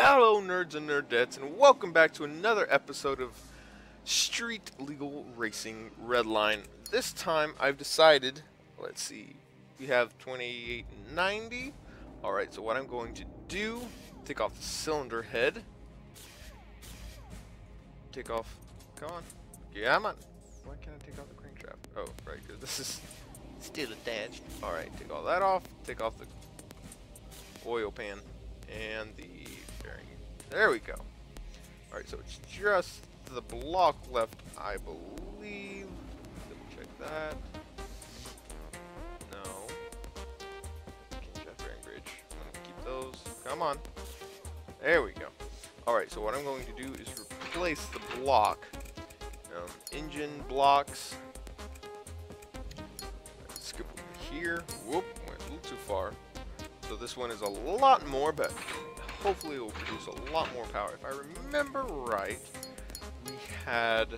Hello nerds and nerdettes, and welcome back to another episode of Street Legal Racing Redline. This time I've decided, let's see, we have 2890. Alright, so what I'm going to do, take off the cylinder head. Take off, come on. Yeah, I'm on. Why can't I take off the crankshaft? Oh, right, because this is still attached. Alright, take all that off, take off the oil pan and the bearing. There we go. Alright, so it's just the block left, I believe. Double check that. No. Camshaft bearing bridge. I'm gonna keep those. Come on. There we go. Alright, so what I'm going to do is replace the block. Engine blocks. Skip over here. Whoop, went a little too far. So this one is a lot more, but hopefully it will produce a lot more power. If I remember right, we had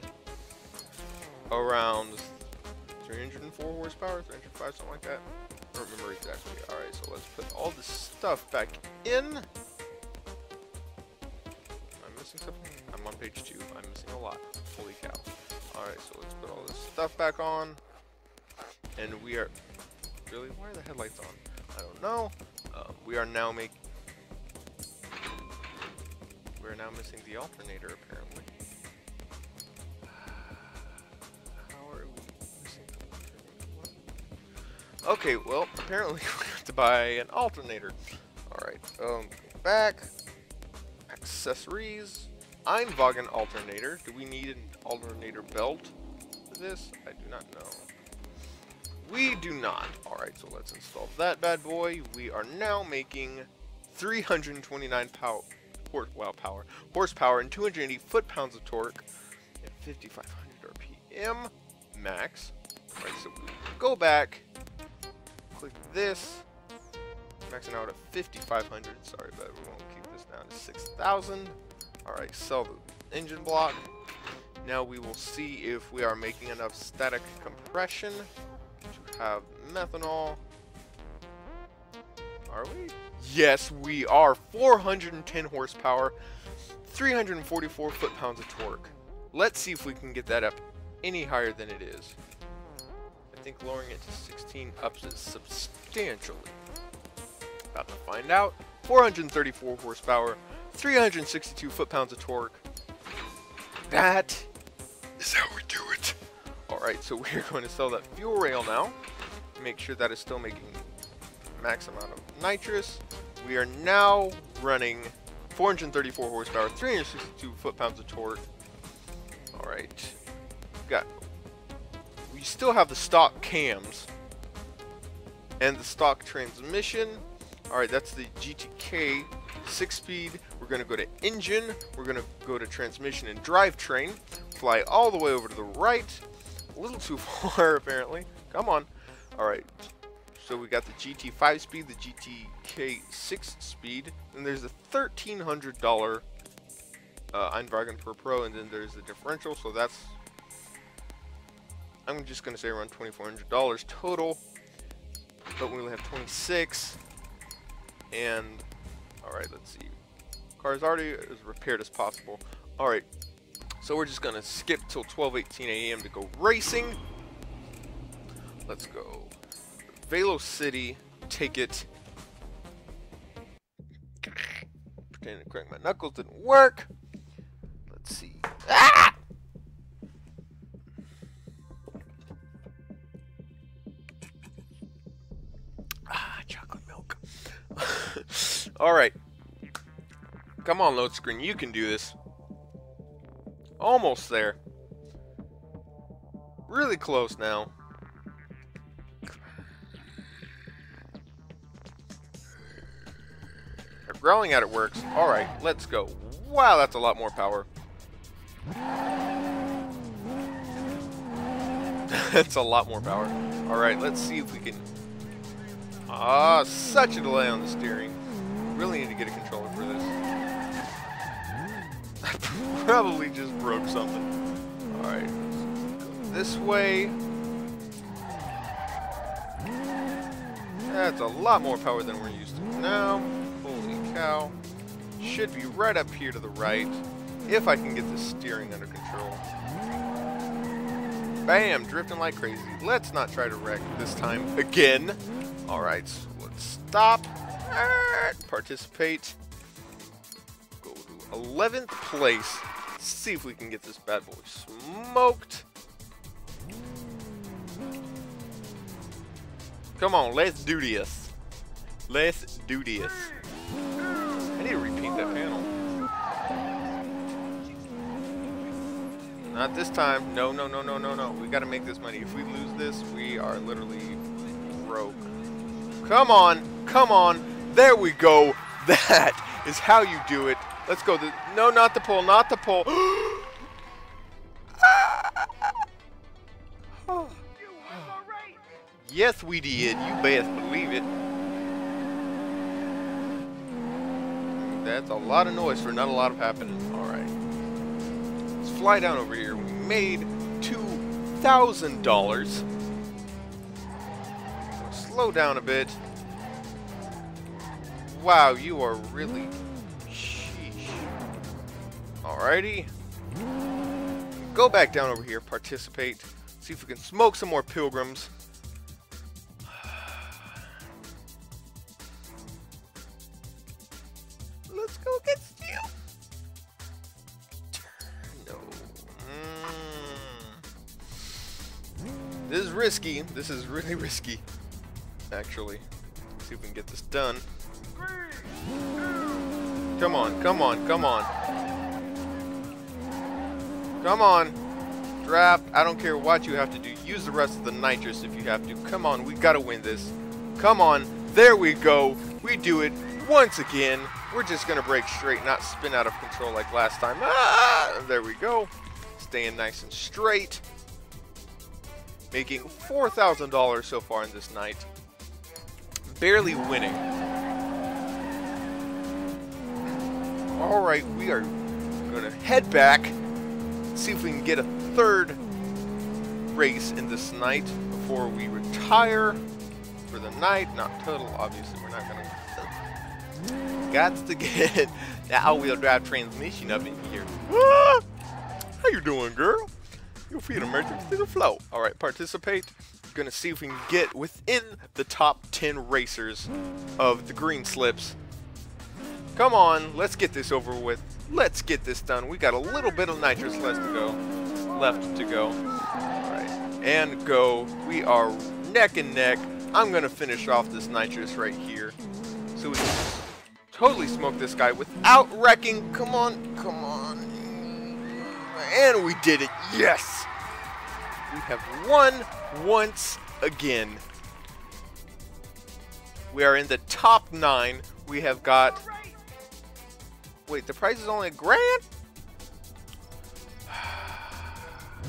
around 304 horsepower, 305, something like that. I don't remember exactly. Alright, so let's put all this stuff back in. Am I missing something? I'm on page 2. I'm missing a lot. Holy cow. Alright, so let's put all this stuff back on. And we are... Really? Why are the headlights on? I don't know. We are now We're now missing the alternator, apparently. How are we missing the alternator? Okay, well, apparently we have to buy an alternator. Alright, go back. Accessories. Einwagen alternator. Do we need an alternator belt for this? I do not know. We do not. Alright, so let's install that bad boy. We are now making 329 horsepower and 280 foot-pounds of torque and 5,500 RPM max. Alright, so we go back, click this, maxing out at 5,500. Sorry, but we won't keep this down to 6,000. Alright, sell the engine block. Now we will see if we are making enough static compression to have methanol. Are we? Yes, we are. 410 horsepower, 344 foot-pounds of torque. Let's see if we can get that up any higher than it is. I think lowering it to 16 ups it substantially. About to find out. 434 horsepower, 362 foot-pounds of torque. That is how we do it. Alright, so we're going to sell that fuel rail now. Make sure that is still making max amount of nitrous. We are now running 434 horsepower, 362 foot-pounds of torque. Alright. We still have the stock cams and the stock transmission. Alright, that's the GTK 6-speed. We're going to go to engine. We're going to go to transmission and drivetrain. Fly all the way over to the right. A little too far, apparently. Come on. Alright. So we got the GT 5-speed, the GTK 6-speed. And there's the $1,300 Einwagen per Pro. And then there's the differential. So that's... I'm just going to say around $2,400 total. But we only have 26. And... Alright, let's see. Car's already as repaired as possible. Alright. So we're just gonna skip till 12:18 a.m. to go racing. Let's go. Velo City ticket. Pretending to crack my knuckles didn't work. Let's see. Ah! Chocolate milk. Alright. Come on, load screen. You can do this. Almost there. Really close now. Growling at it works. Alright, let's go. Wow, that's a lot more power. That's a lot more power. Alright, let's see if we can... such a delay on the steering. Really need to get a controller for this. I probably just broke something. Alright, go this way. That's a lot more power than we're used to now. Holy cow. should be right up here to the right, if I can get the steering under control. Bam! Drifting like crazy. Let's not try to wreck this time again. Alright, so let's stop. Participate. Go to 11th place. See if we can get this bad boy smoked. Come on, let's do this. Let's do this. I need to repaint that panel. Not this time. No, no, no, no, no, no. We gotta make this money. If we lose this, we are literally broke. Come on. Come on. There we go. That is how you do it. Let's go. No, not the pole. Not the pole. Yes, we did. You best believe it. That's a lot of noise for not a lot of happening. Alright. Let's fly down over here. We made $2,000. Slow down a bit. Wow, you are really... Sheesh. Alrighty. Go back down over here. Participate. See if we can smoke some more pilgrims. Let's go get steel. No. This is risky. This is really risky. Actually. Let's see if we can get this done. Come on, come on, come on. Come on. Draft. I don't care what you have to do. Use the rest of the nitrous if you have to. Come on, we gotta win this. Come on. There we go. We do it once again. We're just gonna break straight, not spin out of control like last time. Ah, there we go. Staying nice and straight. Making $4,000 so far in this night. Barely winning. Alright, we are gonna head back. See if we can get a third race in this night before we retire for the night. Not total, obviously, we're not gonna. Got to get that all-wheel drive transmission up in here. Ah! How you doing, girl? Your feet are merging to the flow. All right, participate. Gonna see if we can get within the top 10 racers of the green slips. Come on, let's get this over with. Let's get this done. We got a little bit of nitrous left to go. All right, and go. We are neck and neck. I'm gonna finish off this nitrous right here, so we can totally smoke this guy without wrecking. Come on, come on. And we did it. Yes! We have won once again. We are in the top 9. We have got... Wait, the price is only $1,000?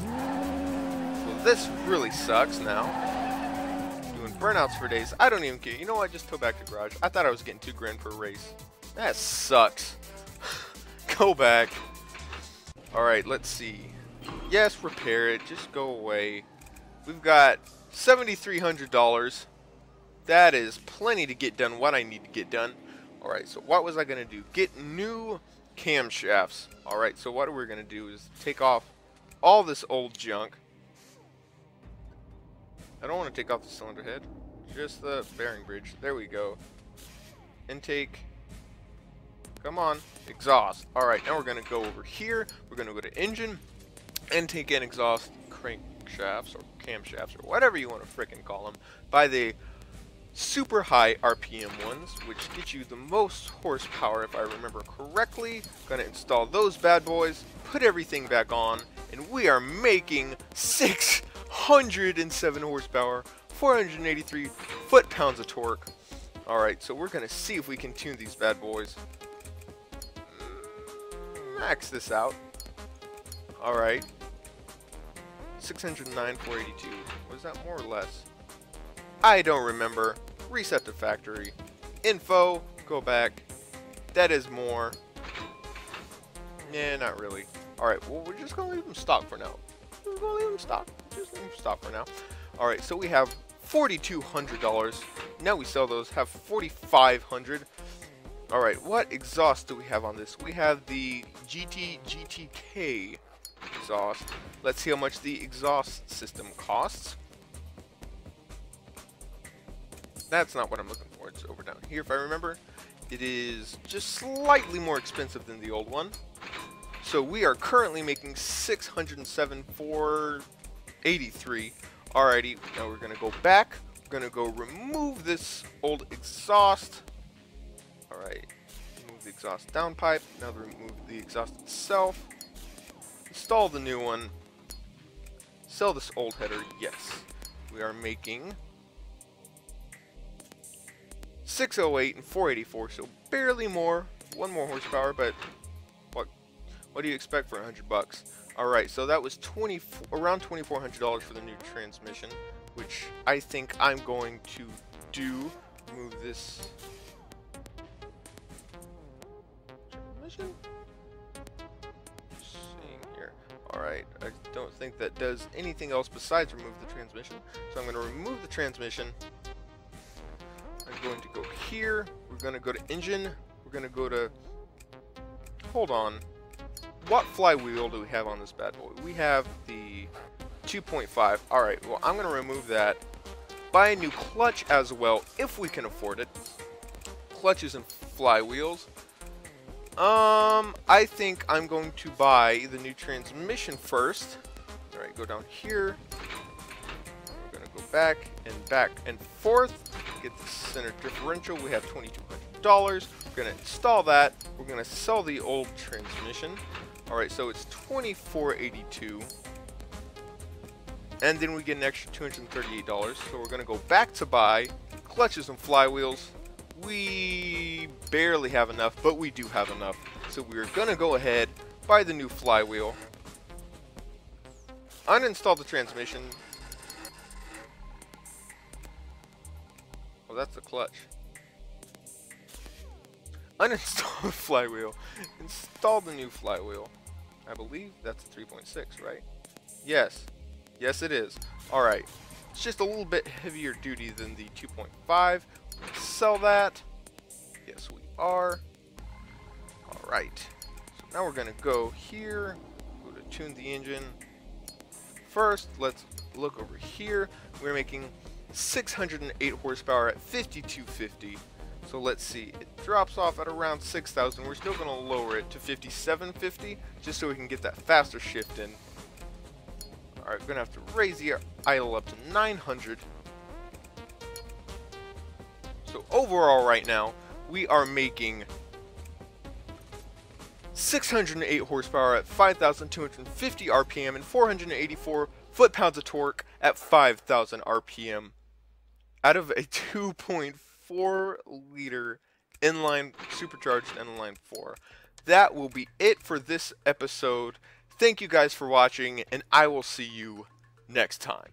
Well, this really sucks now. Doing burnouts for days. I don't even care. You know what? Just tow back to garage. I thought I was getting $2,000 per race. That sucks. Go back. Alright, let's see. Yes, repair it. Just go away. We've got $7,300. That is plenty to get done what I need to get done. Alright, so what was I going to do? Get new camshafts. Alright, so what we're going to do is take off all this old junk. I don't want to take off the cylinder head. Just the bearing bridge. There we go. Intake. Come on. Exhaust. Alright, now we're going to go over here. We're going to go to engine. Intake and exhaust crankshafts or camshafts or whatever you want to frickin' call them. By the super high RPM ones, which get you the most horsepower if I remember correctly. Gonna install those bad boys, put everything back on, and we are making 607 horsepower, 483 foot-pounds of torque. Alright, so we're gonna see if we can tune these bad boys. Max this out. Alright. 609, 482. Was that more or less? I don't remember. Reset to factory. Info. Go back. That is more. Nah, not really. Alright, well, we're just going to leave them stock for now. We're going to leave them stock. Just leave them stock for now. Alright, so we have $4,200. Now we sell those. Have $4,500. Alright, what exhaust do we have on this? We have the GTK exhaust. Let's see how much the exhaust system costs. That's not what I'm looking for. It's over down here, if I remember. It is just slightly more expensive than the old one. So we are currently making $607,483. Alrighty, now we're going to go back. We're going to go remove this old exhaust. Alright, remove the exhaust downpipe. Now remove the exhaust itself. Install the new one. Sell this old header. Yes, we are making 608 and 484, so barely more. One more horsepower, but what do you expect for $100? Alright, so that was around $2,400 for the new transmission, which I think I'm going to do. Move this transmission. Seeing here. Alright, I don't think that does anything else besides remove the transmission. So I'm going to remove the transmission. I'm going to go here. We're going to go to engine. We're going to go to... Hold on. What flywheel do we have on this bad boy? We have the 2.5. Alright, well, I'm going to remove that. Buy a new clutch as well, if we can afford it. Clutches and flywheels. I think I'm going to buy the new transmission first. Alright, go down here. We're going to go back and forth. Get the center differential. We have $2,200. We're going to install that. We're going to sell the old transmission. Alright, so it's $2,482. And then we get an extra $238. So we're going to go back to buy clutches and flywheels. We barely have enough, but we do have enough. So we're going to go ahead, buy the new flywheel. Uninstall the transmission. Oh, that's the clutch. Uninstall the flywheel. Install the new flywheel. I believe that's 3.6, right? Yes. Yes, it is. Alright. It's just a little bit heavier duty than the 2.5. Sell that. Yes, we are. Alright. So now we're going to go here. Go to tune the engine. First, let's look over here. We're making 608 horsepower at 5250. So let's see, it drops off at around 6,000. We're still going to lower it to 5750 just so we can get that faster shift in. Alright, we're going to have to raise the idle up to 900. So overall right now, we are making 608 horsepower at 5,250 RPM and 484 foot-pounds of torque at 5,000 RPM out of a 2.4 liter inline supercharged inline 4. That will be it for this episode. Thank you guys for watching, and I will see you next time.